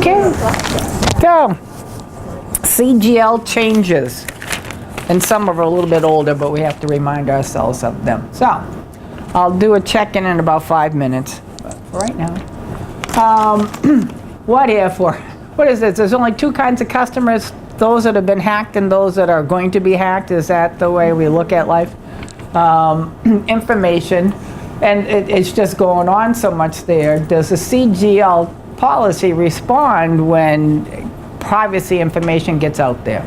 Okay, so CGL changes, and some are a little bit older, but we have to remind ourselves of them. So I'll do a check-in in about 5 minutes, but for right now. What here for? What is this? There's only two kinds of customers, those that have been hacked and those that are going to be hacked. Is that the way we look at life? Information, and it's just going on so much there. Does the CGL policy respond when privacy information gets out there?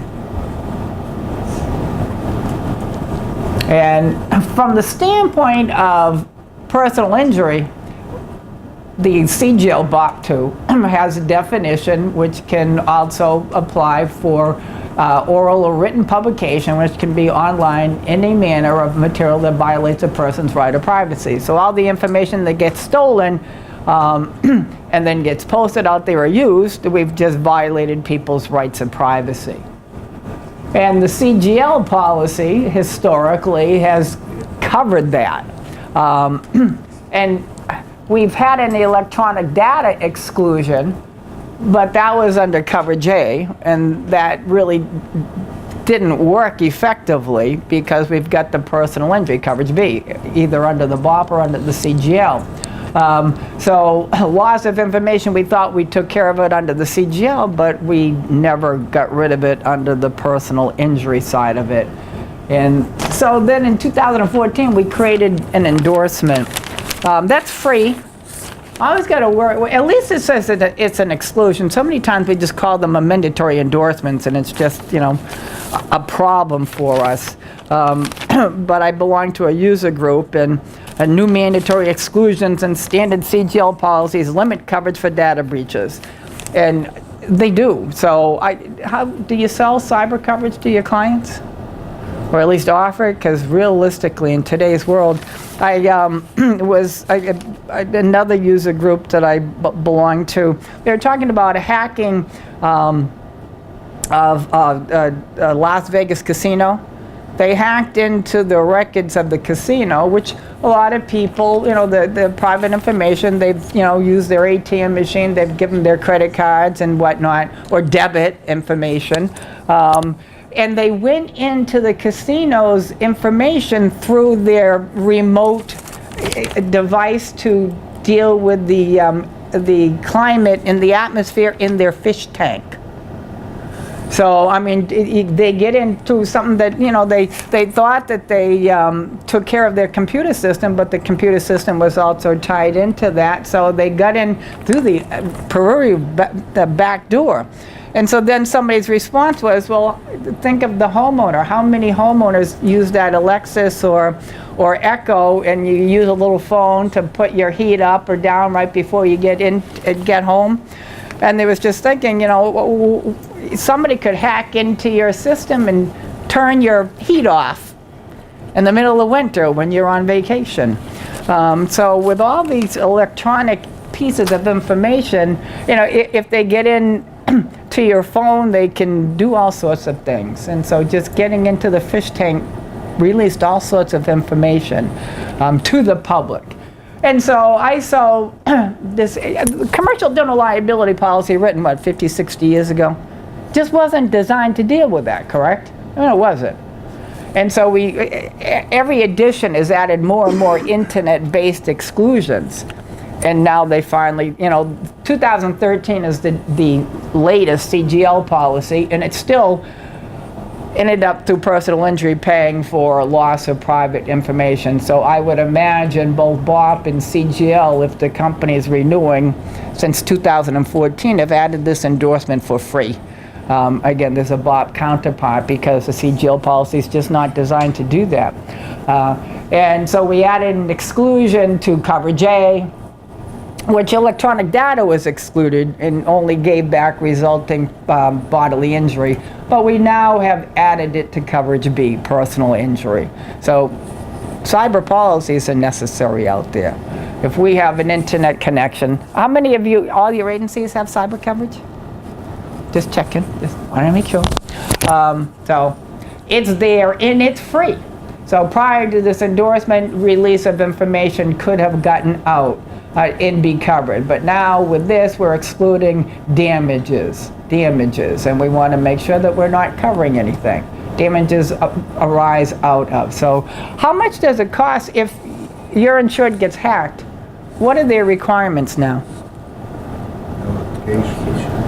And from the standpoint of personal injury, the CGL BOP 2 has a definition which can also apply for oral or written publication, which can be online in a manner of material that violates a person's right of privacy. So all the information that gets stolen and then gets posted out there or used, we've just violated people's rights of privacy. And the CGL policy historically has covered that. And we've had an electronic data exclusion, but that was under coverage A, and that really didn't work effectively because we've got the personal injury coverage B, either under the BOP or under the CGL. So loss of information, we thought we took care of it under the CGL, but we never got rid of it under the personal injury side of it. And so then in 2014, we created an endorsement. That's free. I always got to worry, at least it says that it's an exclusion. So many times we just call them mandatory endorsements, and it's just, you know, a problem for us. But I belong to a user group, and new mandatory exclusions and standard CGL policies limit coverage for data breaches. And they do. So how do you sell cyber coverage to your clients? Or at least offer it? Because realistically, in today's world, another user group that I belong to, they were talking about hacking of Las Vegas casino. They hacked into the records of the casino, which a lot of people, you know, the private information, they've, you know, used their ATM machine, they've given their credit cards and whatnot, or debit information. And they went into the casino's information through their remote device to deal with the climate in the atmosphere in their fish tank. So, I mean, they get into something that, you know, they thought that they took care of their computer system, but the computer system was also tied into that. So they got in through the the back door. And so then somebody's response was, well, think of the homeowner. How many homeowners use that Alexis or Echo, and you use a little phone to put your heat up or down right before you get home? And they was just thinking, you know, somebody could hack into your system and turn your heat off in the middle of winter when you're on vacation. So with all these electronic pieces of information, you know, if they get in to your phone, they can do all sorts of things. And so just getting into the fish tank released all sorts of information to the public. And so I saw this commercial general liability policy written, what, 50, 60 years ago? Just wasn't designed to deal with that, correct? No, it wasn't. And so every edition has added more and more internet-based exclusions. And now they finally, you know, 2013 is the latest CGL policy, and it still ended up through personal injury paying for loss of private information. So I would imagine both BOP and CGL, if the company is renewing since 2014, have added this endorsement for free. Again, there's a BOP counterpart because the CGL policy is just not designed to do that. And so we added an exclusion to coverage A, which electronic data was excluded and only gave back resulting bodily injury. But we now have added it to coverage B, personal injury. So cyber policies are necessary out there. If we have an internet connection, how many of you, all your agencies have cyber coverage? Just checking, just want to make sure. So it's there and it's free. So prior to this endorsement, release of information could have gotten out. and be covered. But now with this, we're excluding damages, and we want to make sure that we're not covering anything. Damages arise out of. So how much does it cost if your insured gets hacked? What are their requirements now?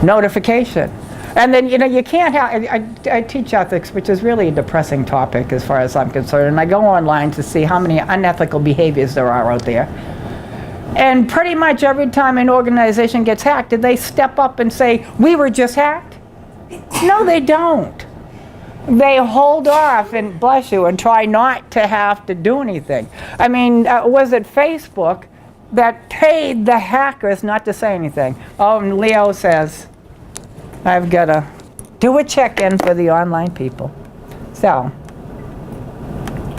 Notification. And then, you know, you can't have, I teach ethics, which is really a depressing topic as far as I'm concerned, and I go online to see how many unethical behaviors there are out there. And pretty much every time an organization gets hacked, do they step up and say, we were just hacked? No, they don't. They hold off and, bless you, and try not to have to do anything. I mean, was it Facebook that paid the hackers not to say anything? Oh, and Leo says, I've got to do a check-in for the online people. So,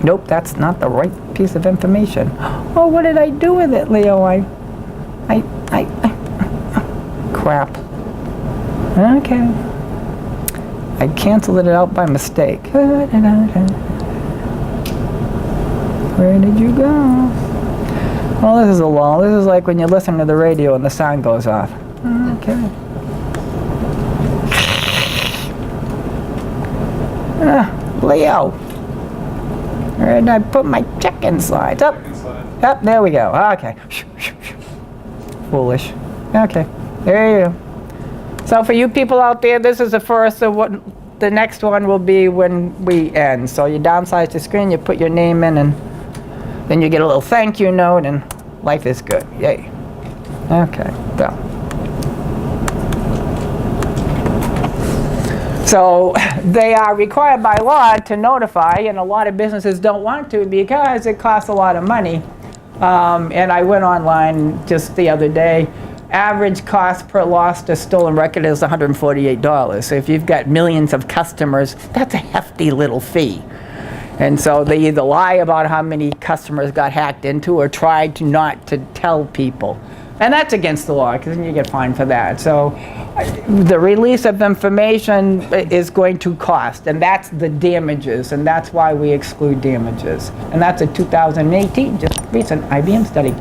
nope, that's not the right piece of information. Oh, what did I do with it, Leo? Crap. Okay. I canceled it out by mistake. Where did you go? Well, this is a lull. This is like when you listen to the radio and the sound goes off. Okay. Leo. Where did I put my check-in slides? Up. Up, there we go. Okay. Foolish. Okay. There you go. So for you people out there, this is the first of what the next one will be when we end. So you downsize the screen, you put your name in, and then you get a little thank you note, and life is good. Yay. Okay. So they are required by law to notify, and a lot of businesses don't want to because it costs a lot of money. And I went online just the other day. Average cost per lost or stolen record is $148. So if you've got millions of customers, that's a hefty little fee. And so they either lie about how many customers got hacked into or try to not to tell people. And that's against the law, because then you get fined for that. So the release of information is going to cost, and that's the damages, and that's why we exclude damages. And that's a 2018, just recent IBM study.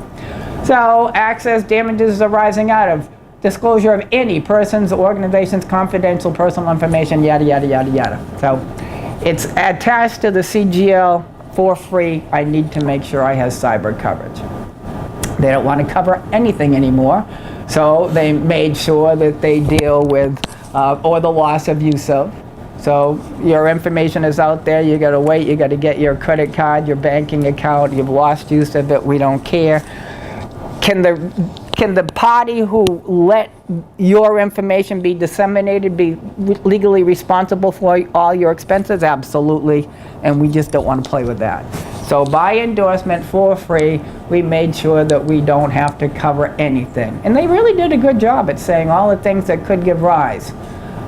So access damages arising out of disclosure of any person's, organization's confidential personal information, yada, yada, yada, yada. So it's attached to the CGL for free. I need to make sure I have cyber coverage. They don't want to cover anything anymore, so they made sure that they deal with or the loss of use of. So your information is out there, you got to wait, you got to get your credit card, your banking account, you've lost use of it, we don't care. Can the party who let your information be disseminated be legally responsible for all your expenses? Absolutely, and we just don't want to play with that. So by endorsement for free, we made sure that we don't have to cover anything. And they really did a good job at saying all the things that could give rise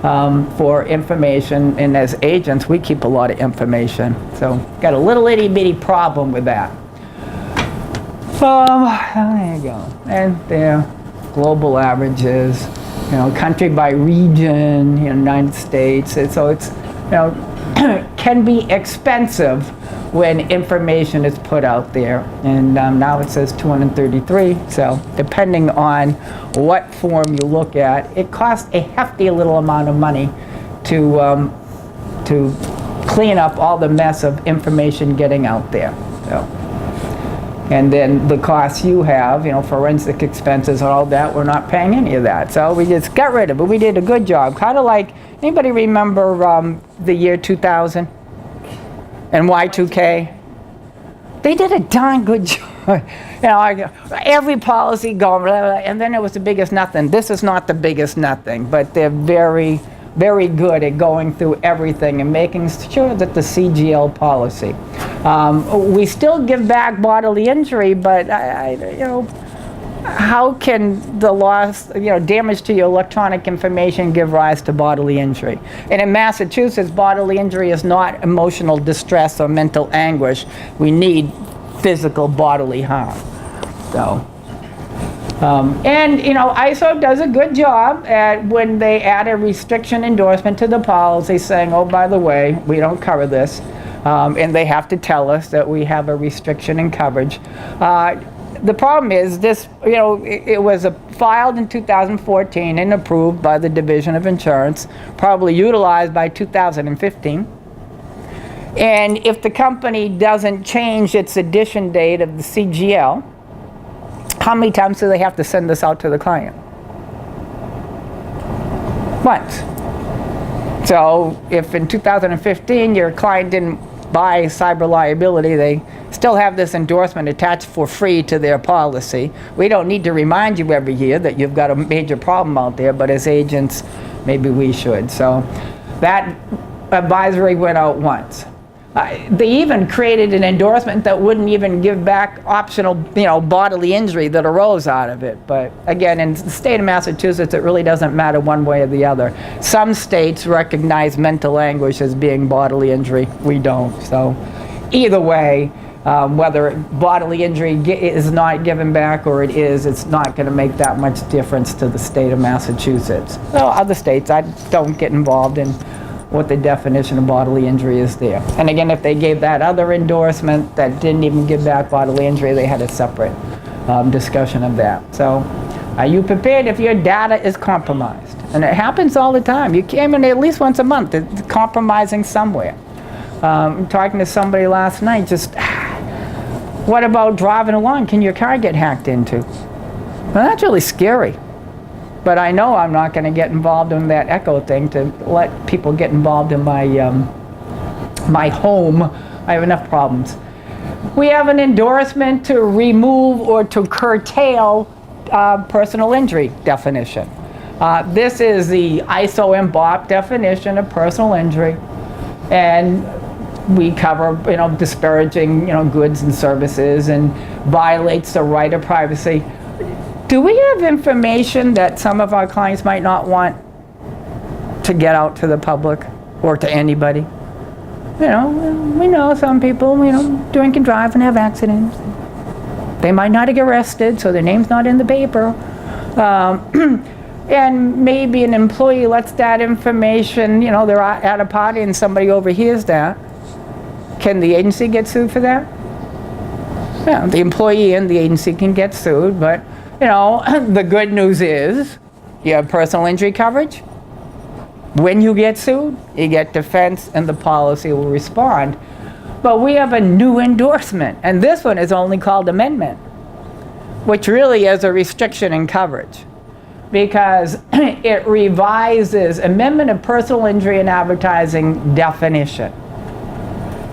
for information. And as agents, we keep a lot of information. So got a little itty bitty problem with that. There you go. And there, global averages, you know, country by region, you know, United States. And so it's, you know, can be expensive when information is put out there. And now it says 233. So depending on what form you look at, it costs a hefty little amount of money to clean up all the mess of information getting out there. So. And then the costs you have, you know, forensic expenses and all that, we're not paying any of that. So we just got rid of it. We did a good job. Kind of like, anybody remember the year 2000 and Y2K? They did a darn good job. You know, every policy going, blah, blah, and then it was the biggest nothing. This is not the biggest nothing, but they're very, very good at going through everything and making sure that the CGL policy. We still give back bodily injury, but you know, how can the loss, you know, damage to your electronic information give rise to bodily injury? And in Massachusetts, bodily injury is not emotional distress or mental anguish. We need physical bodily harm. So. And you know, ISO does a good job at when they add a restriction endorsement to the policy saying, oh, by the way, we don't cover this. And they have to tell us that we have a restriction in coverage. the problem is this, it was filed in 2014 and approved by the Division of Insurance, probably utilized by 2015. And if the company doesn't change its edition date of the CGL, how many times do they have to send this out to the client? Once. So if in 2015 your client didn't buy cyber liability, they still have this endorsement attached for free to their policy. We don't need to remind you every year that you've got a major problem out there, but as agents, maybe we should. So that advisory went out once. They even created an endorsement that wouldn't even give back optional, bodily injury that arose out of it. But again, in the state of Massachusetts, it really doesn't matter one way or the other. Some states recognize mental anguish as being bodily injury. We don't. So either way, whether bodily injury is not given back or it is, it's not going to make that much difference to the state of Massachusetts. Well, other states, I don't get involved in what the definition of bodily injury is there. And again, if they gave that other endorsement that didn't even give back bodily injury, they had a separate discussion of that. So are you prepared if your data is compromised? And it happens all the time. You came in at least once a month, it's compromising somewhere. Talking to somebody last night, just, what about driving along? Can your car get hacked into? Well, that's really scary. But I know I'm not going to get involved in that echo thing to let people get involved in my my home. I have enough problems. We have an endorsement to remove or to curtail personal injury definition. This is the ISO MBOP definition of personal injury, and we cover disparaging goods and services and violates the right of privacy. Do we have information that some of our clients might not want to get out to the public or to anybody? We know some people, drink and drive and have accidents. They might not get arrested, so their name's not in the paper. And maybe an employee lets that information, they're at a party and somebody overhears that. Can the agency get sued for that? Yeah, the employee and the agency can get sued, but the good news is you have personal injury coverage. When you get sued, you get defense and the policy will respond. But we have a new endorsement, and this one is only called amendment, which really is a restriction in coverage because it revises amendment of personal injury and advertising definition.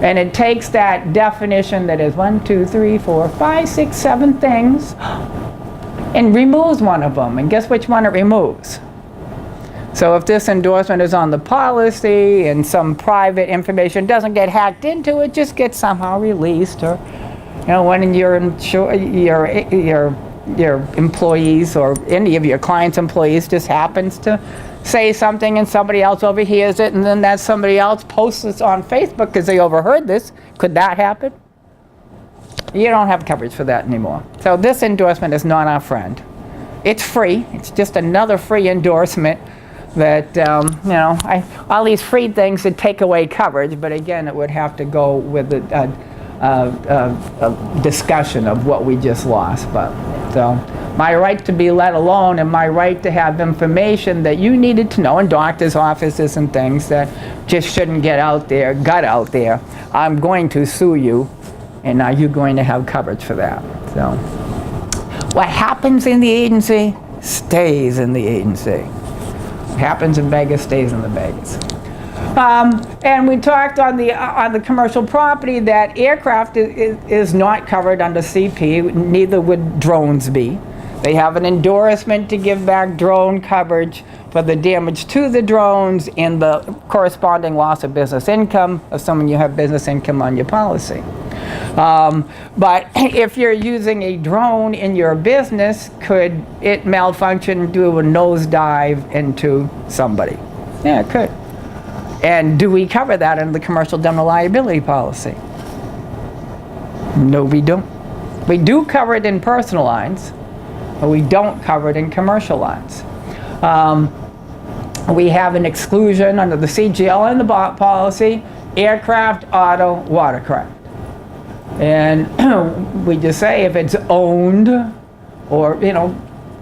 And it takes that definition that is 1, 2, 3, 4, 5, 6, 7 things and removes one of them. And guess which one it removes? So if this endorsement is on the policy and some private information doesn't get hacked into it, just gets somehow released, or when your employees or any of your clients' employees just happens to say something and somebody else overhears it, and then that somebody else posts this on Facebook because they overheard this. Could that happen? You don't have coverage for that anymore. So this endorsement is not our friend. It's free. It's just another free endorsement that, all these free things that take away coverage, but again, it would have to go with a discussion of what we just lost. But so my right to be let alone and my right to have information that you needed to know in doctors' offices and things that just shouldn't got out there, I'm going to sue you, and are you going to have coverage for that? So what happens in the agency stays in the agency. What happens in Vegas stays in the Vegas. And we talked on the commercial property that aircraft is not covered under CP, neither would drones be. They have an endorsement to give back drone coverage for the damage to the drones and the corresponding loss of business income, assuming you have business income on your policy. But if you're using a drone in your business, could it malfunction and do a nosedive into somebody? Yeah, it could. And do we cover that under the commercial general liability policy? No, we don't. We do cover it in personal lines, but we don't cover it in commercial lines. We have an exclusion under the CGL and the policy, aircraft, auto, watercraft. And we just say if it's owned or,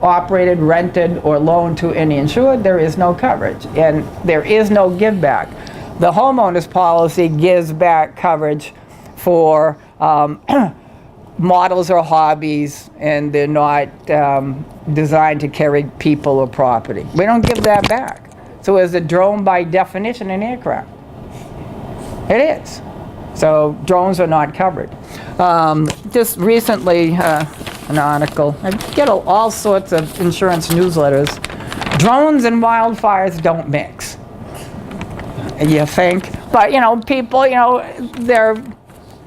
operated, rented, or loaned to any insured, there is no coverage. And there is no give back. The homeowner's policy gives back coverage for models or hobbies, and they're not designed to carry people or property. We don't give that back. So is a drone by definition an aircraft? It is. So drones are not covered. Just recently, an article, I get all sorts of insurance newsletters. Drones and wildfires don't mix. You think? But, people, they're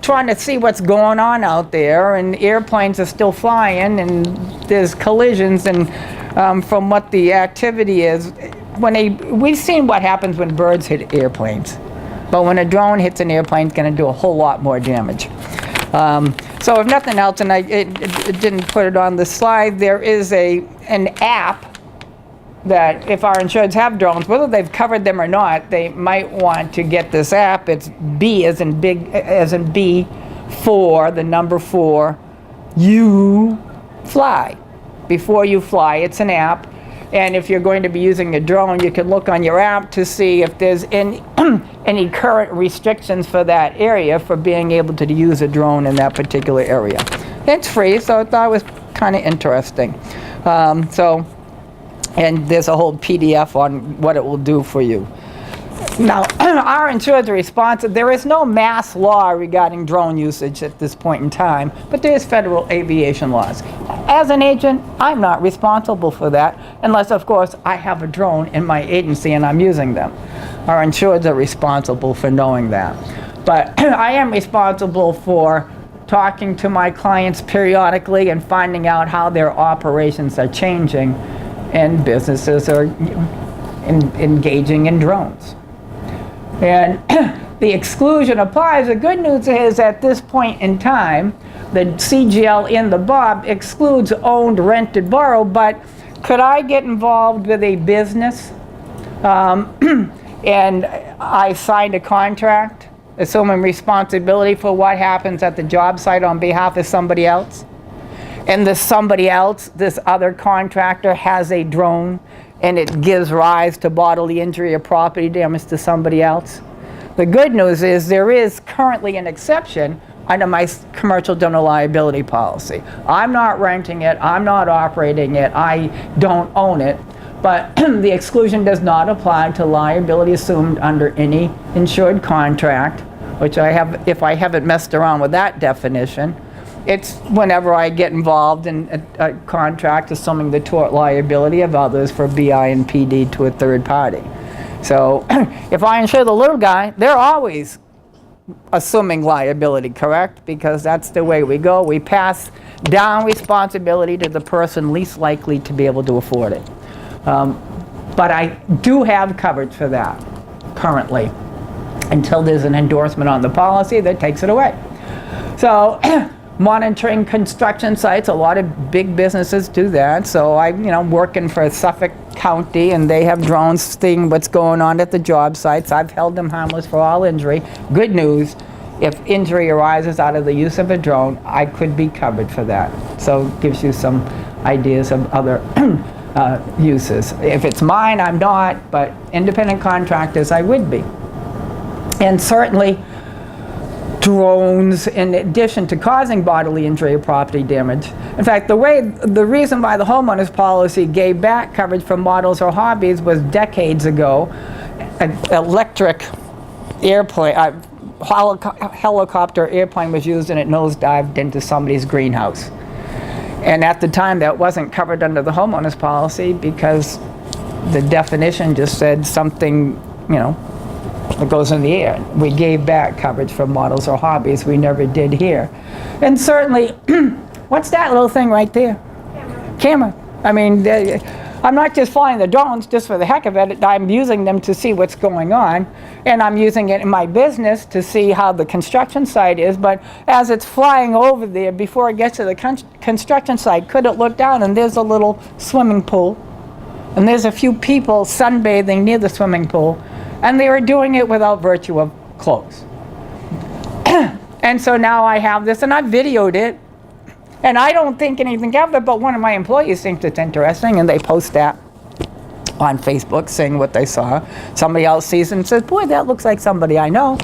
trying to see what's going on out there, and airplanes are still flying, and there's collisions, and from what the activity is, we've seen what happens when birds hit airplanes. But when a drone hits an airplane, it's going to do a whole lot more damage. So if nothing else, and I didn't put it on the slide, there is an app that if our insureds have drones, whether they've covered them or not, they might want to get this app. It's B as in B, 4, the number 4, you fly. Before you fly, it's an app. And if you're going to be using a drone, you can look on your app to see if there's any current restrictions for that area for being able to use a drone in that particular area. It's free, so I thought it was kind of interesting. And there's a whole PDF on what it will do for you. Now, our insured's response, there is no mass law regarding drone usage at this point in time, but there is federal aviation laws. As an agent, I'm not responsible for that, unless, of course, I have a drone in my agency and I'm using them. Our insureds are responsible for knowing that. But I am responsible for talking to my clients periodically and finding out how their operations are changing and businesses are engaging in drones. And the exclusion applies. The good news is at this point in time, the CGL in the BOB excludes owned, rented, borrowed, but could I get involved with a business and I signed a contract assuming responsibility for what happens at the job site on behalf of somebody else? And this somebody else, this other contractor, has a drone and it gives rise to bodily injury or property damage to somebody else. The good news is there is currently an exception under my commercial general liability policy. I'm not renting it, I'm not operating it, I don't own it, but the exclusion does not apply to liability assumed under any insured contract, which I have, if I haven't messed around with that definition. It's whenever I get involved in a contract assuming the tort liability of others for BI and PD to a third party. So if I insure the little guy, they're always assuming liability, correct? Because that's the way we go. We pass down responsibility to the person least likely to be able to afford it. But I do have coverage for that currently until there's an endorsement on the policy that takes it away. So monitoring construction sites, a lot of big businesses do that. So I'm working for Suffolk County and they have drones seeing what's going on at the job sites. I've held them harmless for all injury. Good news, if injury arises out of the use of a drone, I could be covered for that. So it gives you some ideas of other uses. If it's mine, I'm not, but independent contractors, I would be. And certainly, drones, in addition to causing bodily injury or property damage. In fact, the reason why the homeowner's policy gave back coverage for models or hobbies was decades ago. An electric airplane, helicopter airplane was used and it nosedived into somebody's greenhouse. And at the time, that wasn't covered under the homeowner's policy because the definition just said something, that goes in the air. We gave back coverage for models or hobbies. We never did here. And certainly, what's that little thing right there? Camera. I mean, I'm not just flying the drones just for the heck of it. I'm using them to see what's going on. And I'm using it in my business to see how the construction site is. But as it's flying over there, before it gets to the construction site, could it look down and there's a little swimming pool. And there's a few people sunbathing near the swimming pool. And they were doing it without virtue of clothes. And so now I have this, and I videoed it, and I don't think anything of it, but one of my employees thinks it's interesting, and they post that on Facebook saying what they saw. Somebody else sees it and says, boy, that looks like somebody I know.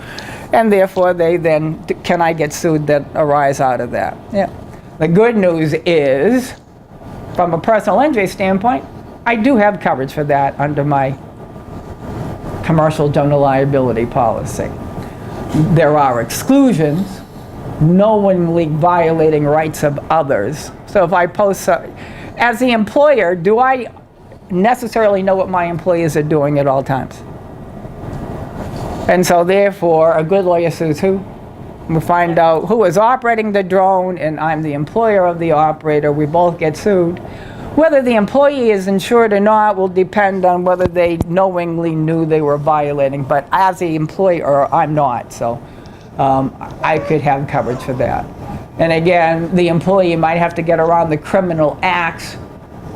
And therefore they then, can I get sued that arise out of that? Yeah. The good news is, from a personal injury standpoint, I do have coverage for that under my commercial general liability policy. There are exclusions, knowingly violating rights of others. So if I post, as the employer, do I necessarily know what my employees are doing at all times? And so therefore, a good lawyer sues who? We find out who is operating the drone, and I'm the employer of the operator. We both get sued. Whether the employee is insured or not will depend on whether they knowingly knew they were violating. But as the employer, I'm not, so I could have coverage for that. And again, the employee might have to get around the criminal acts.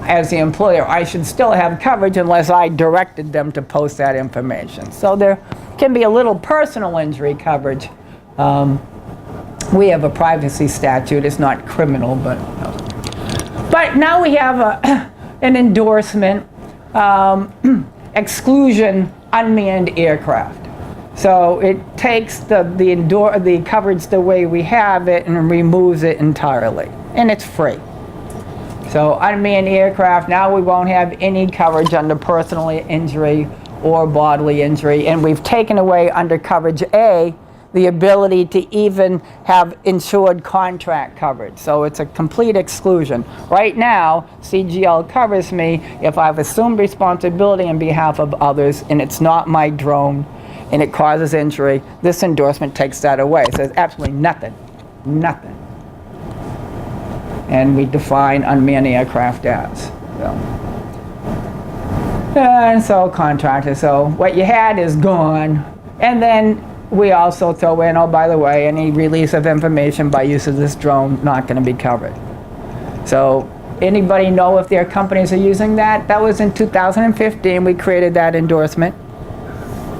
As the employer, I should still have coverage unless I directed them to post that information. So there can be a little personal injury coverage. We have a privacy statute. It's not criminal, but now we have an endorsement exclusion unmanned aircraft. So it takes the coverage the way we have it and removes it entirely, and it's free. So unmanned aircraft, now we won't have any coverage under personal injury or bodily injury, and we've taken away under coverage A the ability to even have insured contract coverage. So it's a complete exclusion. Right now, CGL covers me if I've assumed responsibility on behalf of others and it's not my drone and it causes injury. This endorsement takes that away. So there's absolutely nothing. And we define unmanned aircraft as. And so contractors, so what you had is gone. And then we also throw in, oh, by the way, any release of information by use of this drone, not going to be covered. So anybody know if their companies are using that? That was in 2015, we created that endorsement.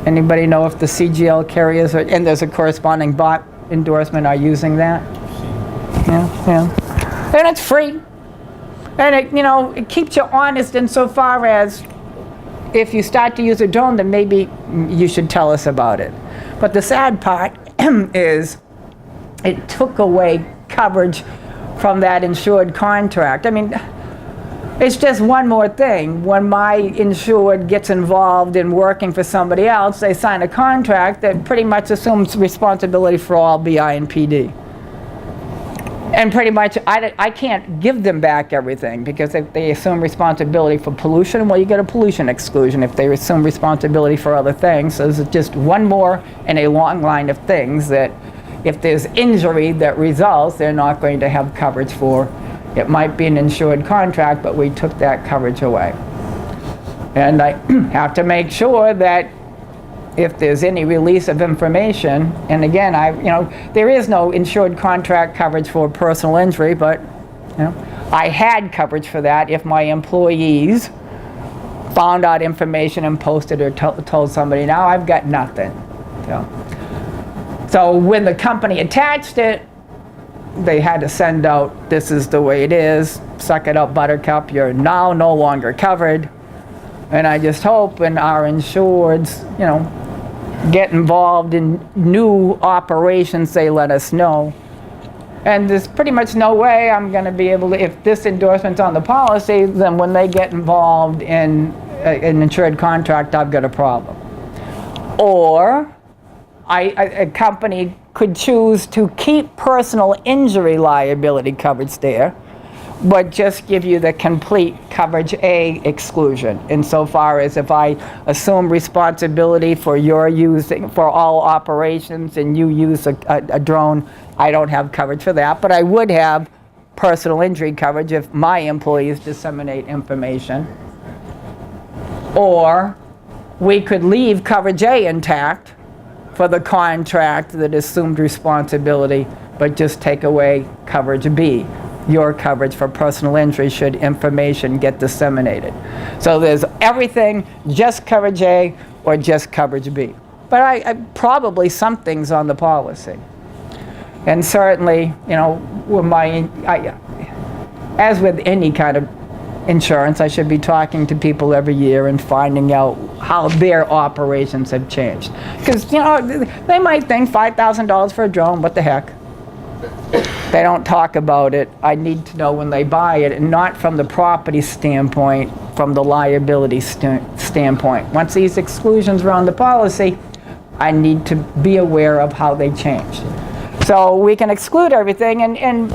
Anybody know if the CGL carriers, and there's a corresponding bot endorsement, are using that? Yeah. And it's free. And it keeps you honest insofar as if you start to use a drone, then maybe you should tell us about it. But the sad part is it took away coverage from that insured contract. I mean, it's just one more thing. When my insured gets involved in working for somebody else, they sign a contract that pretty much assumes responsibility for all BI and PD. And pretty much, I can't give them back everything, because if they assume responsibility for pollution, well, you get a pollution exclusion. If they assume responsibility for other things, so there's just one more in a long line of things that if there's injury that results, they're not going to have coverage for. It might be an insured contract, but we took that coverage away. And I have to make sure that if there's any release of information, and again, there is no insured contract coverage for personal injury, but I had coverage for that if my employees found out information and posted or told somebody. Now I've got nothing. So when the company attached it, they had to send out, this is the way it is, suck it up, buttercup, you're now no longer covered. And I just hope when our insureds, get involved in new operations, they let us know. And there's pretty much no way I'm going to be able to, if this endorsement's on the policy, then when they get involved in an insured contract, I've got a problem. Or a company could choose to keep personal injury liability coverage there, but just give you the complete coverage A exclusion, insofar as if I assume responsibility for your using, for all operations, and you use a drone, I don't have coverage for that, but I would have personal injury coverage if my employees disseminate information. Or we could leave coverage A intact for the contract that assumed responsibility, but just take away coverage B, your coverage for personal injury should information get disseminated. So there's everything, just coverage A or just coverage B. But I probably some things on the policy. And certainly, as with any kind of insurance, I should be talking to people every year and finding out how their operations have changed. Because, they might think $5,000 for a drone, what the heck? They don't talk about it. I need to know when they buy it, and not from the property standpoint, from the liability standpoint. Once these exclusions are on the policy, I need to be aware of how they changed. So we can exclude everything, and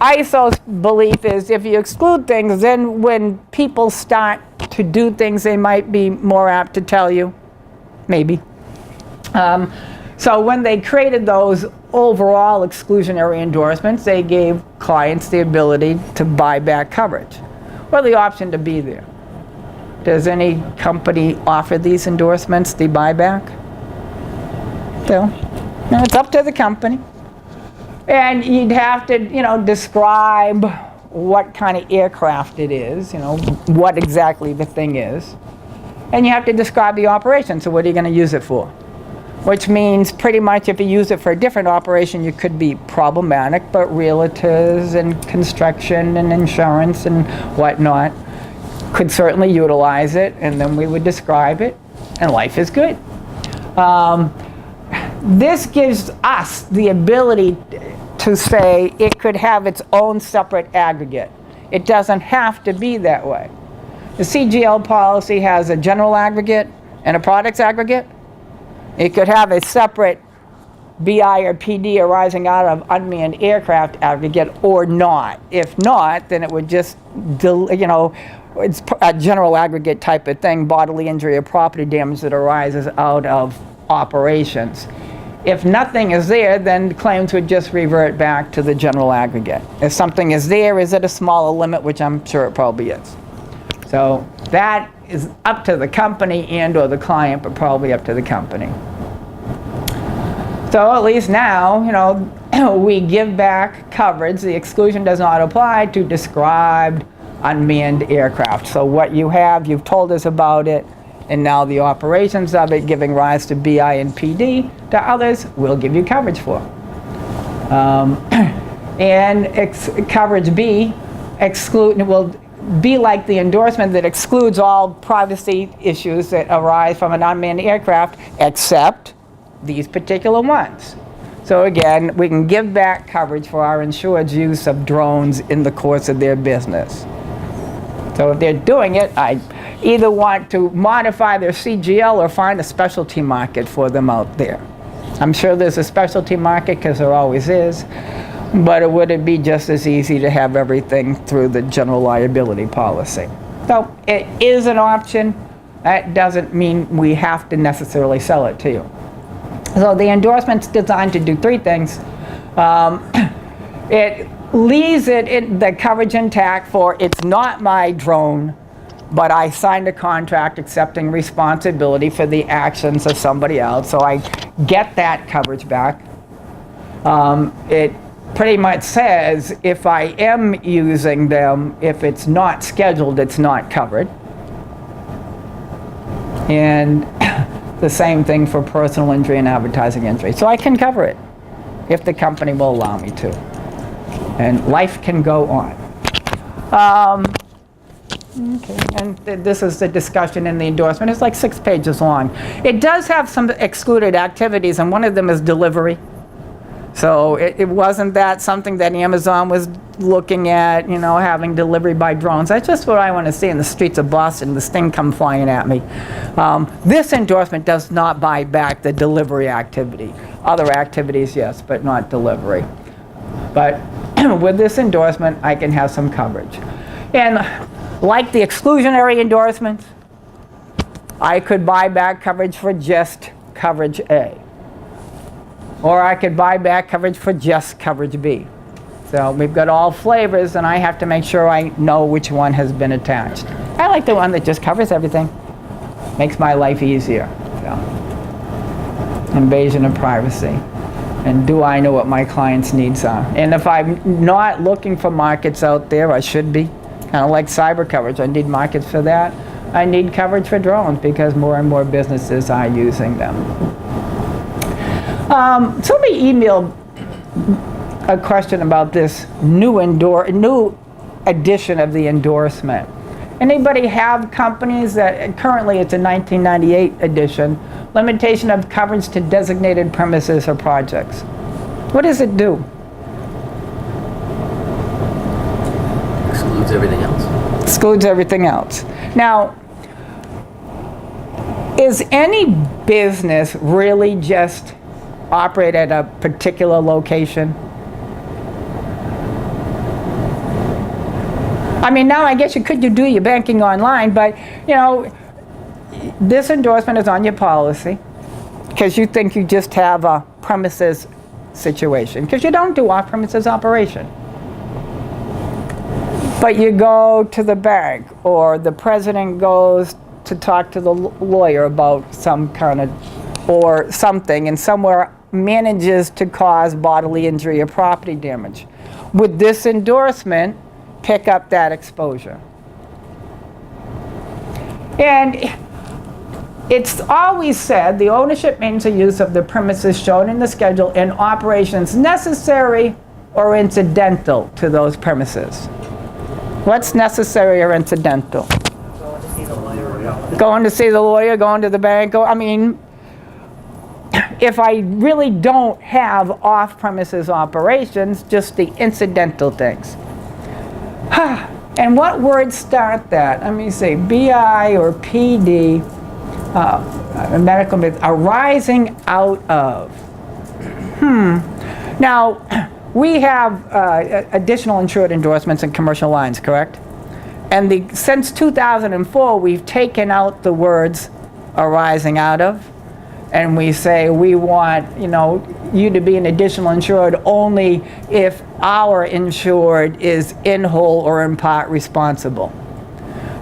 ISO's belief is if you exclude things, then when people start to do things, they might be more apt to tell you, maybe. So when they created those overall exclusionary endorsements, they gave clients the ability to buy back coverage, or the option to be there. Does any company offer these endorsements, the buyback? So, it's up to the company. And you'd have to, describe what kind of aircraft it is, what exactly the thing is. And you have to describe the operation, so what are you going to use it for? Which means pretty much if you use it for a different operation, you could be problematic, but realtors and construction and insurance and whatnot could certainly utilize it, and then we would describe it, and life is good. This gives us the ability to say it could have its own separate aggregate. It doesn't have to be that way. The CGL policy has a general aggregate and a products aggregate. It could have a separate BI or PD arising out of unmanned aircraft aggregate or not. If not, then it would just, it's a general aggregate type of thing, bodily injury or property damage that arises out of operations. If nothing is there, then claims would just revert back to the general aggregate. If something is there, is it a smaller limit, which I'm sure it probably is. So that is up to the company and or the client, but probably up to the company. So at least now, we give back coverage. The exclusion does not apply to described unmanned aircraft. So what you have, you've told us about it, and now the operations of it giving rise to BI and PD to others, we'll give you coverage for. Coverage B will be like the endorsement that excludes all privacy issues that arise from an unmanned aircraft, except these particular ones. So again, we can give back coverage for our insured's use of drones in the course of their business. So if they're doing it, I either want to modify their CGL or find a specialty market for them out there. I'm sure there's a specialty market, because there always is, but it wouldn't be just as easy to have everything through the general liability policy. So it is an option. That doesn't mean we have to necessarily sell it to you. So the endorsement's designed to do three things. It leaves the coverage intact for it's not my drone, but I signed a contract accepting responsibility for the actions of somebody else, so I get that coverage back. It pretty much says if I am using them, if it's not scheduled, it's not covered. And the same thing for personal injury and advertising injury. So I can cover it if the company will allow me to. And life can go on. Okay, and this is the discussion in the endorsement. It's like 6 pages long. It does have some excluded activities, and one of them is delivery. So it wasn't that something that Amazon was looking at, having delivery by drones. That's just what I want to see in the streets of Boston, this thing come flying at me. This endorsement does not buy back the delivery activity. Other activities, yes, but not delivery. But with this endorsement, I can have some coverage. And like the exclusionary endorsements, I could buy back coverage for just coverage A. Or I could buy back coverage for just coverage B. So we've got all flavors, and I have to make sure I know which one has been attached. I like the one that just covers everything. Makes my life easier. So, invasion of privacy. And do I know what my clients' needs are? And if I'm not looking for markets out there, I should be. Kind of like cyber coverage. I need markets for that. I need coverage for drones because more and more businesses are using them. Somebody emailed a question about this new edition of the endorsement. Anybody have companies that, currently it's a 1998 edition, limitation of coverage to designated premises or projects. What does it do? Excludes everything else. Excludes everything else. Now, is any business really just operate at a particular location? I mean, now I guess you could do your banking online, but you know, this endorsement is on your policy because you think you just have a premises situation, because you don't do off-premises operation. But you go to the bank, or the president goes to talk to the lawyer about some kind of, or something, and somewhere manages to cause bodily injury or property damage. Would this endorsement pick up that exposure? And it's always said the ownership, means, or use of the premises shown in the schedule and operations necessary or incidental to those premises. What's necessary or incidental? Going to see the lawyer. Going to see the lawyer, going to the bank. I mean, if I really don't have off-premises operations, just the incidental things. And what words start that? Let me see, BI or PD, medical myth, arising out of. Now, we have additional insured endorsements in commercial lines, correct? And since 2004, we've taken out the words arising out of, and we say we want, you know, you to be an additional insured only if our insured is in whole or in part responsible.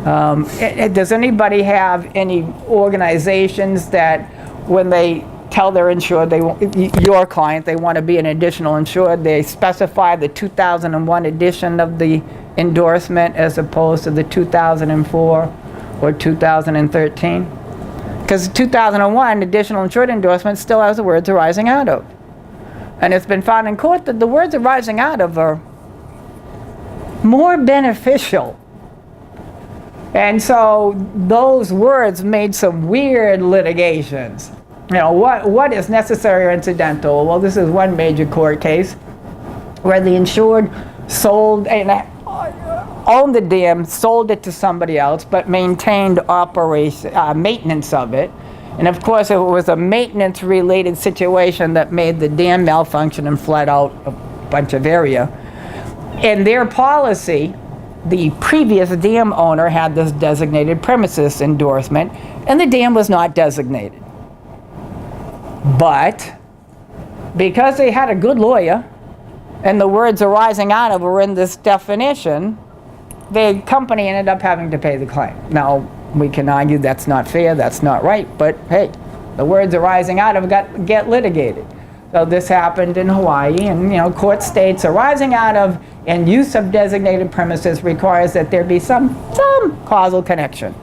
Does anybody have any organizations that when they tell their insured, your client, they want to be an additional insured, they specify the 2001 edition of the endorsement as opposed to the 2004 or 2013? Because 2001 additional insured endorsement still has the words arising out of. And it's been found in court that the words arising out of are more beneficial. And so those words made some weird litigations. You know, what is necessary or incidental? Well, this is one major court case where the insured sold and owned the dam, sold it to somebody else, but maintained maintenance of it. And of course, it was a maintenance-related situation that made the dam malfunction and flood out a bunch of area. In their policy, the previous dam owner had this designated premises endorsement, and the dam was not designated. But because they had a good lawyer, and the words arising out of were in this definition, the company ended up having to pay the claim. Now, we can argue that's not fair, that's not right, but hey, the words arising out of get litigated. So this happened in Hawaii, and you know, court states arising out of and use of designated premises requires that there be some causal connection.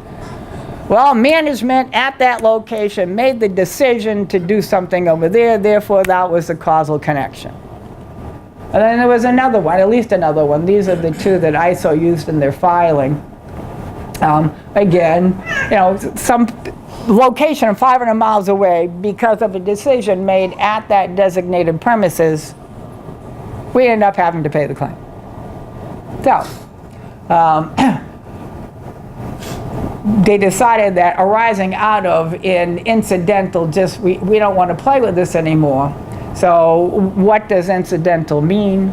Well, management at that location made the decision to do something over there, therefore that was the causal connection. And then there was another one, at least another one. These are the two that ISO used in their filing. Again, you know, some location 500 miles away, because of a decision made at that designated premises, we ended up having to pay the claim. So, they decided that arising out of in incidental, just we don't want to play with this anymore. So what does incidental mean?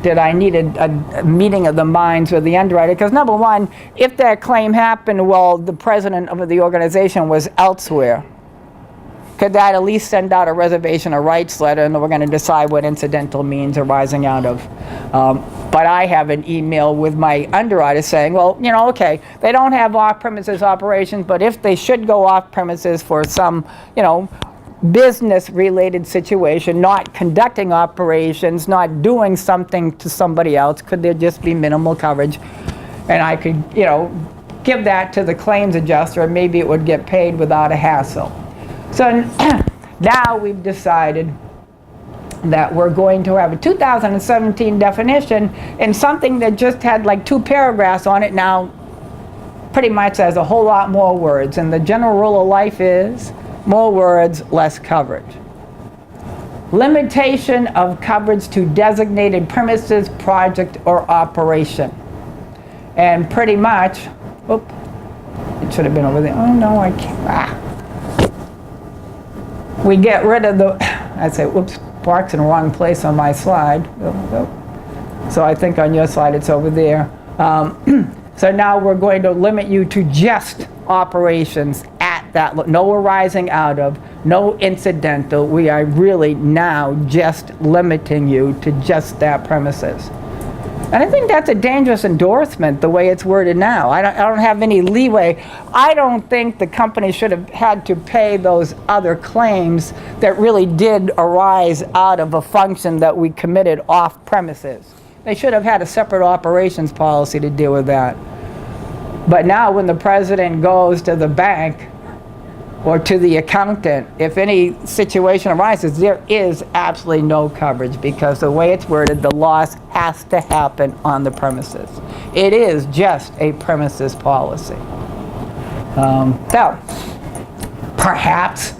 Did I need a meeting of the minds with the underwriter? Because number one, if that claim happened while the president of the organization was elsewhere, could that at least send out a reservation of rights letter, and we're going to decide what incidental means arising out of. But I have an email with my underwriter saying, well, you know, okay, they don't have off-premises operations, but if they should go off-premises for some, you know, business-related situation, not conducting operations, not doing something to somebody else, could there just be minimal coverage? And I could, you know, give that to the claims adjuster, and maybe it would get paid without a hassle. So now we've decided that we're going to have a 2017 definition, and something that just had like 2 paragraphs on it now pretty much has a whole lot more words. And the general rule of life is more words, less coverage. Limitation of coverage to designated premises, project, or operation. And pretty much, whoop, it should have been over there. Oh no, I can't. We get rid of the, I say, whoops, park's in the wrong place on my slide. So I think on your slide it's over there. So now we're going to limit you to just operations at that, no arising out of, no incidental. We are really now just limiting you to just that premises. And I think that's a dangerous endorsement, the way it's worded now. I don't have any leeway. I don't think the company should have had to pay those other claims that really did arise out of a function that we committed off premises. They should have had a separate operations policy to deal with that. But now when the president goes to the bank or to the accountant, if any situation arises, there is absolutely no coverage, because the way it's worded, the loss has to happen on the premises. It is just a premises policy. So perhaps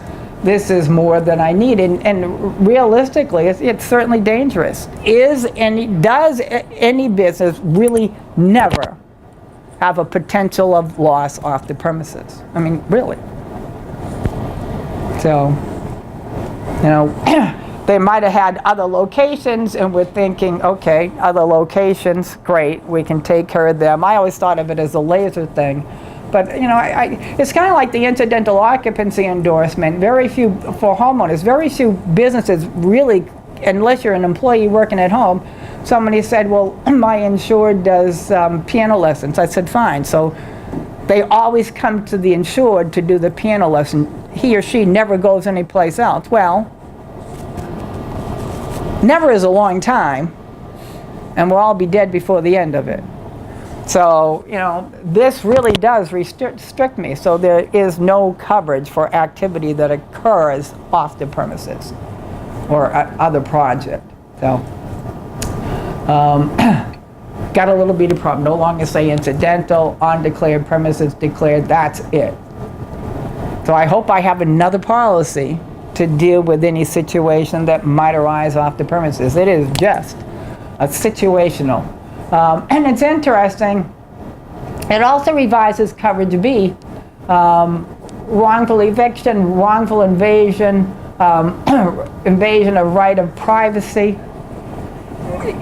this is more than I need, and realistically, it's certainly dangerous. Does any business really never have a potential of loss off the premises? I mean, really. So, you know, they might have had other locations, and we're thinking, okay, other locations, great, we can take care of them. I always thought of it as a laser thing. But, you know, it's kind of like the incidental occupancy endorsement. Very few, for homeowners, very few businesses really, unless you're an employee working at home. Somebody said, well, my insured does piano lessons. I said, fine. So they always come to the insured to do the piano lesson. He or she never goes anyplace else. Well, never is a long time, and we'll all be dead before the end of it. So, you know, this really does restrict me. So there is no coverage for activity that occurs off the premises or other project. So, got a little bit of problem. No longer say incidental, undeclared premises, declared, that's it. So I hope I have another policy to deal with any situation that might arise off the premises. It is just a situational. And it's interesting, it also revises coverage B, wrongful eviction, wrongful invasion, invasion of right of privacy.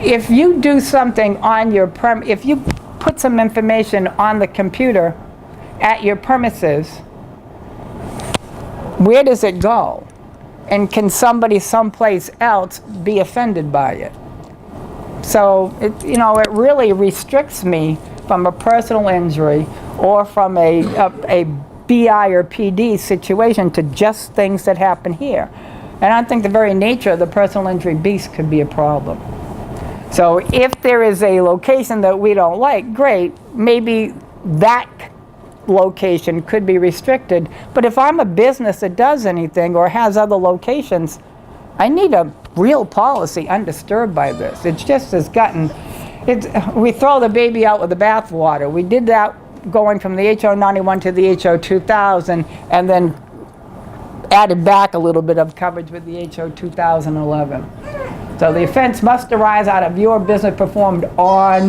If you do something on your if you put some information on the computer at your premises, where does it go? And can somebody someplace else be offended by it? So, you know, it really restricts me from a personal injury or from a BI or PD situation to just things that happen here. And I think the very nature of the personal injury beast could be a problem. So if there is a location that we don't like, great, maybe that location could be restricted. But if I'm a business that does anything or has other locations, I need a real policy undisturbed by this. It's just has gotten, we throw the baby out with the bathwater. We did that going from the HO 91 to the HO 2000, and then added back a little bit of coverage with the HO 2011. So the offense must arise out of your business performed on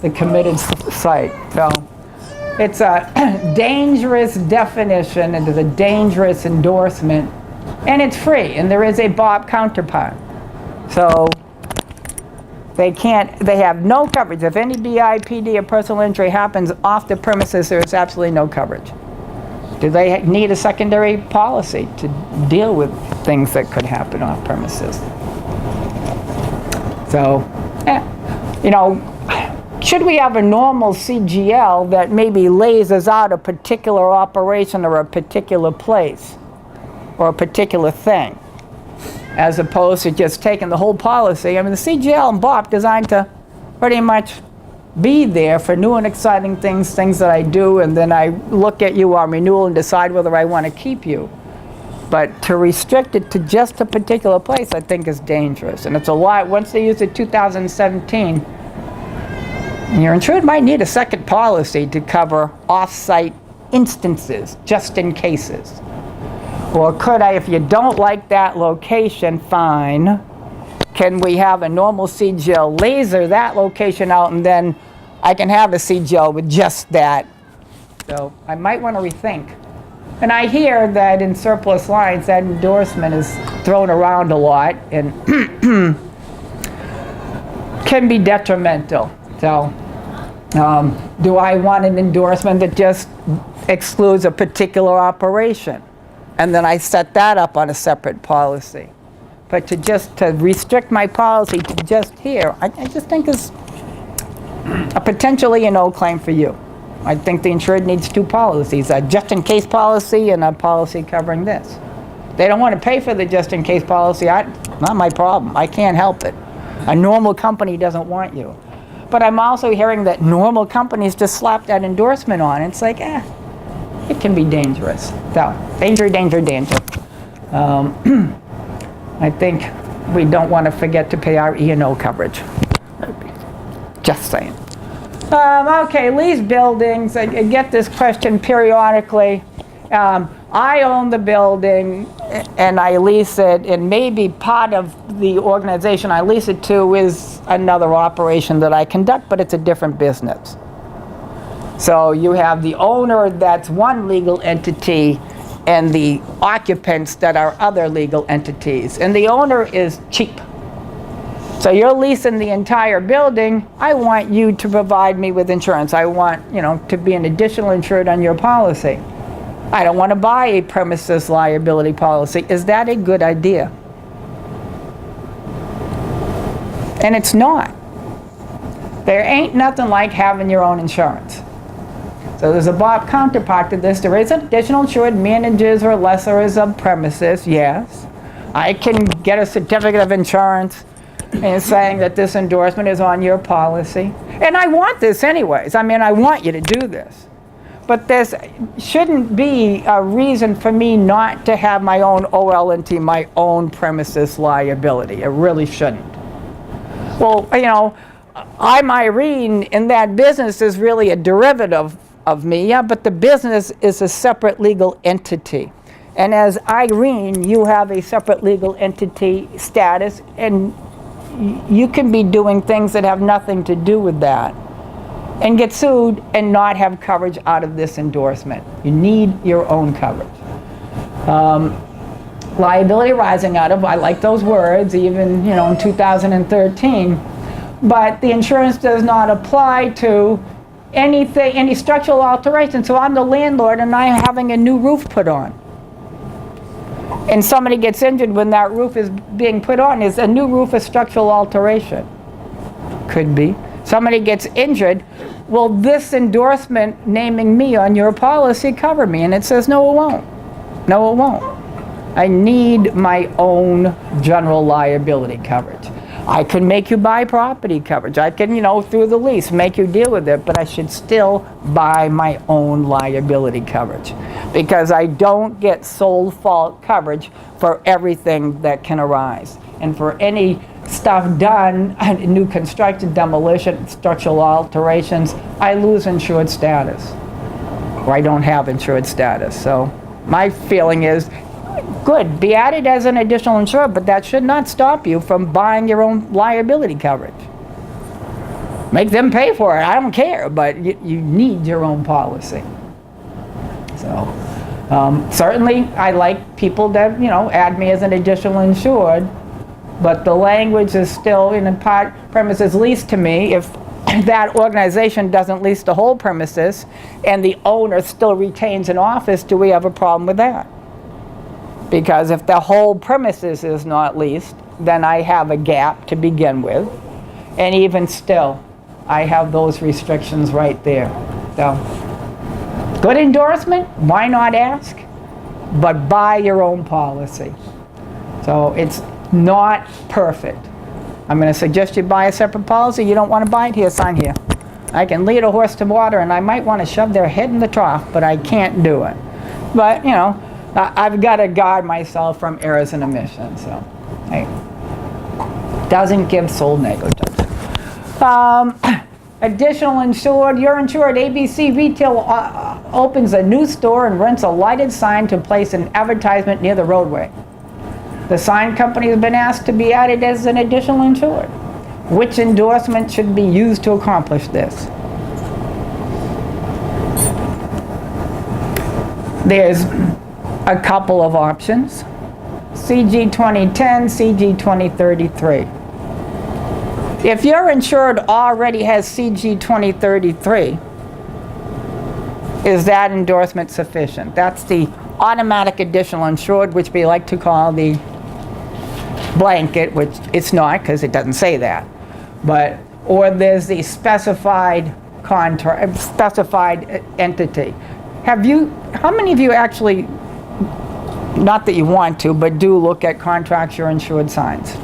the committed site. So it's a dangerous definition, and it's a dangerous endorsement, and it's free, and there is a BOP counterpart. So they have no coverage. If any BI, PD, or personal injury happens off the premises, there is absolutely no coverage. Do they need a secondary policy to deal with things that could happen off premises? So, you know, should we have a normal CGL that maybe lasers out a particular operation or a particular place or a particular thing, as opposed to just taking the whole policy? I mean, the CGL and BOP designed to pretty much be there for new and exciting things that I do, and then I look at you on renewal and decide whether I want to keep you. But to restrict it to just a particular place, I think is dangerous. And it's a lot, once they use it 2017, your insured might need a second policy to cover off-site instances, just in cases. Or could I, if you don't like that location, fine, can we have a normal CGL laser that location out, and then I can have a CGL with just that. So I might want to rethink. And I hear that in surplus lines, that endorsement is thrown around a lot and can be detrimental. So do I want an endorsement that just excludes a particular operation? And then I set that up on a separate policy. But to restrict my policy to just here, I just think is a potentially a no claim for you. I think the insured needs two policies, a just-in-case policy and a policy covering this. They don't want to pay for the just-in-case policy, not my problem. I can't help it. A normal company doesn't want you. But I'm also hearing that normal companies just slap that endorsement on. It's like, it can be dangerous. So, danger, danger, danger. I think we don't want to forget to pay our E&O coverage. Just saying. Okay, lease buildings. I get this question periodically. I own the building and I lease it, and maybe part of the organization I lease it to is another operation that I conduct, but it's a different business. So you have the owner, that's one legal entity, and the occupants that are other legal entities. And the owner is cheap. So you're leasing the entire building. I want you to provide me with insurance. I want, to be an additional insured on your policy. I don't want to buy a premises liability policy. Is that a good idea? And it's not. There ain't nothing like having your own insurance. So there's a counterpart to this. There is an additional insured managers or lessors of premises, yes. I can get a certificate of insurance and saying that this endorsement is on your policy. And I want this anyways. I want you to do this. But this shouldn't be a reason for me not to have my own OL&T, my own premises liability. It really shouldn't. Well, I'm Irene, and that business is really a derivative of me, yeah, but the business is a separate legal entity. And as Irene, you have a separate legal entity status, and you can be doing things that have nothing to do with that and get sued and not have coverage out of this endorsement. You need your own coverage. Liability arising out of, I like those words, even in 2013, but the insurance does not apply to any structural alteration. So I'm the landlord and I'm having a new roof put on. And somebody gets injured when that roof is being put on. Is a new roof a structural alteration? Could be. Somebody gets injured. Will this endorsement naming me on your policy cover me? And it says, no, it won't. No, it won't. I need my own general liability coverage. I can make you buy property coverage. I can, through the lease, make you deal with it, but I should still buy my own liability coverage because I don't get sole fault coverage for everything that can arise. And for any stuff done, new construction, demolition, structural alterations, I lose insured status, or I don't have insured status. So my feeling is, good, be added as an additional insurer, but that should not stop you from buying your own liability coverage. Make them pay for it, I don't care, but you need your own policy. So, certainly I like people that, add me as an additional insured, but the language is still in a part premises leased to me. If that organization doesn't lease the whole premises and the owner still retains an office, do we have a problem with that? Because if the whole premises is not leased, then I have a gap to begin with. And even still, I have those restrictions right there. So, good endorsement, why not ask? But buy your own policy. So it's not perfect. I'm going to suggest you buy a separate policy. You don't want to buy it? Here, sign here. I can lead a horse to water, and I might want to shove their head in the trough, but I can't do it. But, I've got to guard myself from errors and omissions, so, hey, doesn't give sole negligence. Additional insured, you're insured. ABC Retail opens a new store and rents a lighted sign to place an advertisement near the roadway. The sign company has been asked to be added as an additional insured. Which endorsement should be used to accomplish this? There's a couple of options. CG 2010, CG 2033. If your insured already has CG 2033, is that endorsement sufficient? That's the automatic additional insured, which we like to call the blanket, which it's not because it doesn't say that. But, or there's the specified contract, specified entity. How many of you actually, not that you want to, but do look at contracts you're insured signs?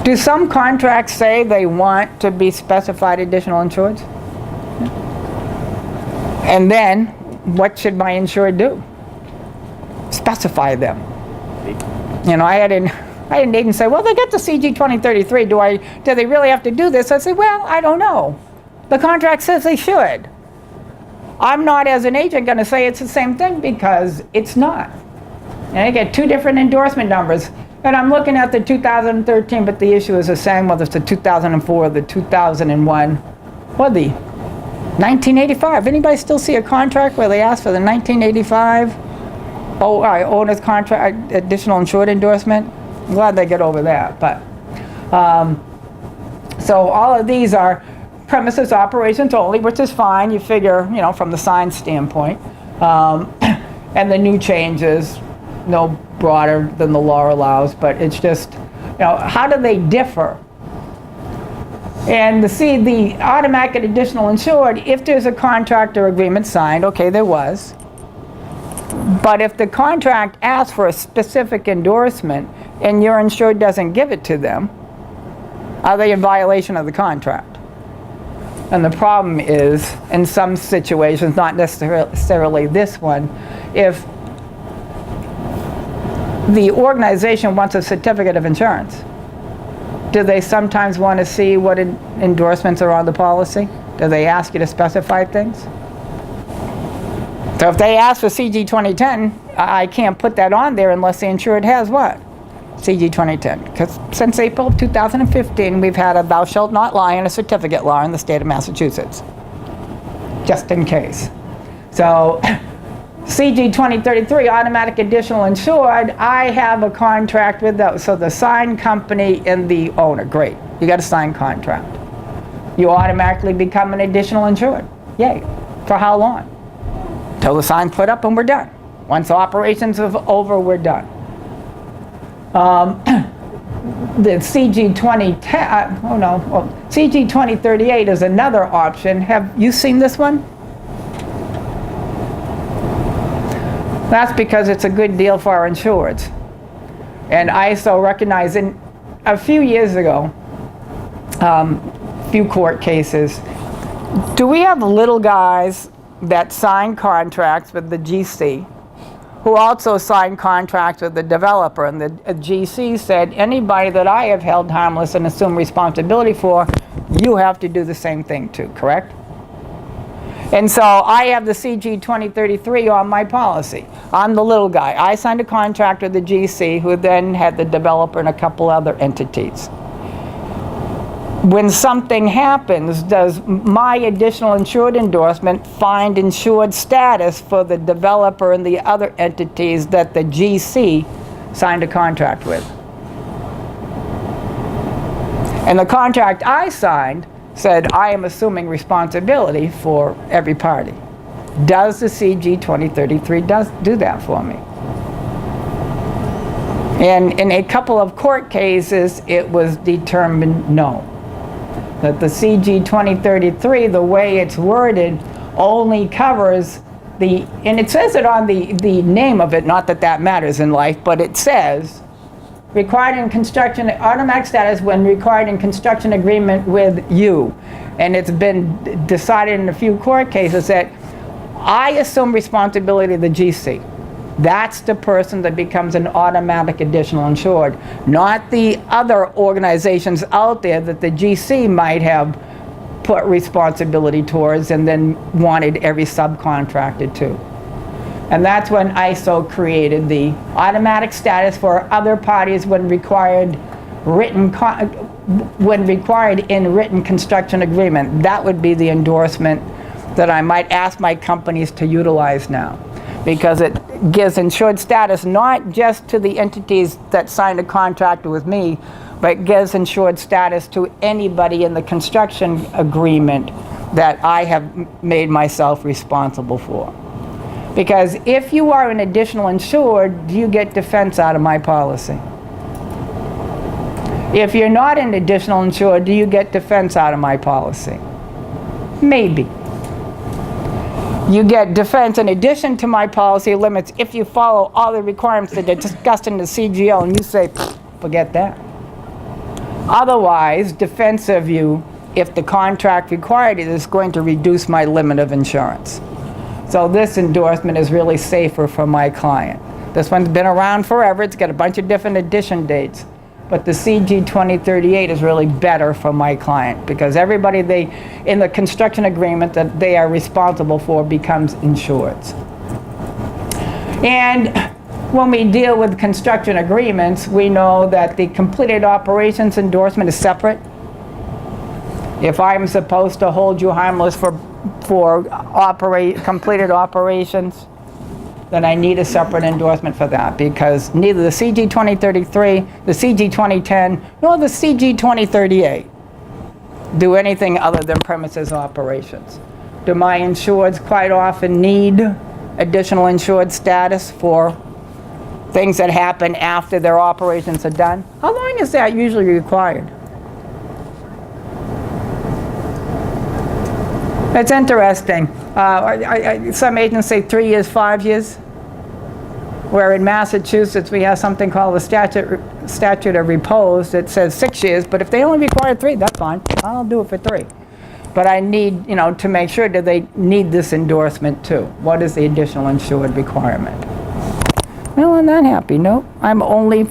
Do some contracts say they want to be specified additional insureds? And then, what should my insured do? Specify them. You know, I had an agent say, well, they get the CG 2033, do they really have to do this? I said, well, I don't know. The contract says they should. I'm not, as an agent, going to say it's the same thing because it's not. And I get two different endorsement numbers. And I'm looking at the 2013, but the issue is the same, whether it's the 2004, the 2001, or the 1985. Anybody still see a contract where they ask for the 1985 owner's contract additional insured endorsement? I'm glad they get over that. But so all of these are premises operations only, which is fine. You figure, you know, from the sign standpoint. And the new changes, no broader than the law allows, but it's just, you know, how do they differ? And to see the automatic additional insured, if there's a contract or agreement signed, okay, there was. But if the contract asks for a specific endorsement and your insured doesn't give it to them, are they in violation of the contract? And the problem is, in some situations, not necessarily this one, if the organization wants a certificate of insurance, do they sometimes want to see what endorsements are on the policy? Do they ask you to specify things? So if they ask for CG 2010, I can't put that on there unless the insured has what? CG 2010. Because since April of 2015, we've had a thou shalt not lie and a certificate law in the state of Massachusetts. Just in case. So CG 2033, automatic additional insured, I have a contract with those. So the sign company and the owner, great. You got a signed contract. You automatically become an additional insured. Yay. For how long? Till the sign's put up and we're done. Once operations are over, we're done. The CG 2010, CG 2038 is another option. Have you seen this one? That's because it's a good deal for our insureds. And ISO recognized a few years ago, few court cases, do we have little guys that sign contracts with the GC who also signed contracts with the developer? And the GC said, anybody that I have held harmless and assumed responsibility for, you have to do the same thing too, correct? And so I have the CG 2033 on my policy. I'm the little guy. I signed a contract with the GC, who then had the developer and a couple other entities. When something happens, does my additional insured endorsement find insured status for the developer and the other entities that the GC signed a contract with? And the contract I signed said, I am assuming responsibility for every party. Does the CG 2033 do that for me? And in a couple of court cases, it was determined no. That the CG 2033, the way it's worded, only covers and it says it on the name of it, not that that matters in life, but it says, required in construction, automatic status when required in construction agreement with you. And it's been decided in a few court cases that I assume responsibility of the GC. That's the person that becomes an automatic additional insured, not the other organizations out there that the GC might have put responsibility towards and then wanted every subcontractor to. And that's when ISO created the automatic status for other parties when required in written construction agreement. That would be the endorsement that I might ask my companies to utilize now, because it gives insured status not just to the entities that signed a contract with me, but gives insured status to anybody in the construction agreement that I have made myself responsible for. Because if you are an additional insured, do you get defense out of my policy? If you're not an additional insured, do you get defense out of my policy? Maybe. You get defense in addition to my policy limits if you follow all the requirements that are discussed in the CGL and you say, forget that. Otherwise, defense of you, if the contract required it, is going to reduce my limit of insurance. So this endorsement is really safer for my client. This one's been around forever. It's got a bunch of different addition dates. But the CG 2038 is really better for my client because everybody in the construction agreement that they are responsible for becomes insureds. And when we deal with construction agreements, we know that the completed operations endorsement is separate. If I'm supposed to hold you harmless for completed operations, then I need a separate endorsement for that, because neither the CG 2033, the CG 2010, nor the CG 2038 do anything other than premises operations. Do my insureds quite often need additional insured status for things that happen after their operations are done? How long is that usually required? It's interesting. Some agents say 3 years, 5 years. Where in Massachusetts we have something called the statute of repose that says 6 years, but if they only require 3, that's fine. I'll do it for 3. But I need, to make sure, do they need this endorsement too? What is the additional insured requirement? Well, I'm not happy. Nope. I'm only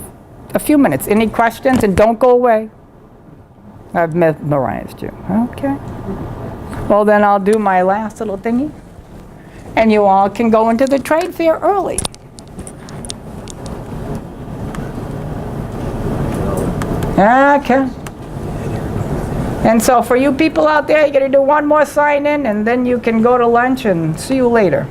a few minutes. Any questions? And don't go away. I've memorized you. Okay. Well, then I'll do my last little thingy. And you all can go into the trade fair early. Okay. And so for you people out there, you got to do one more sign in, and then you can go to lunch, and see you later.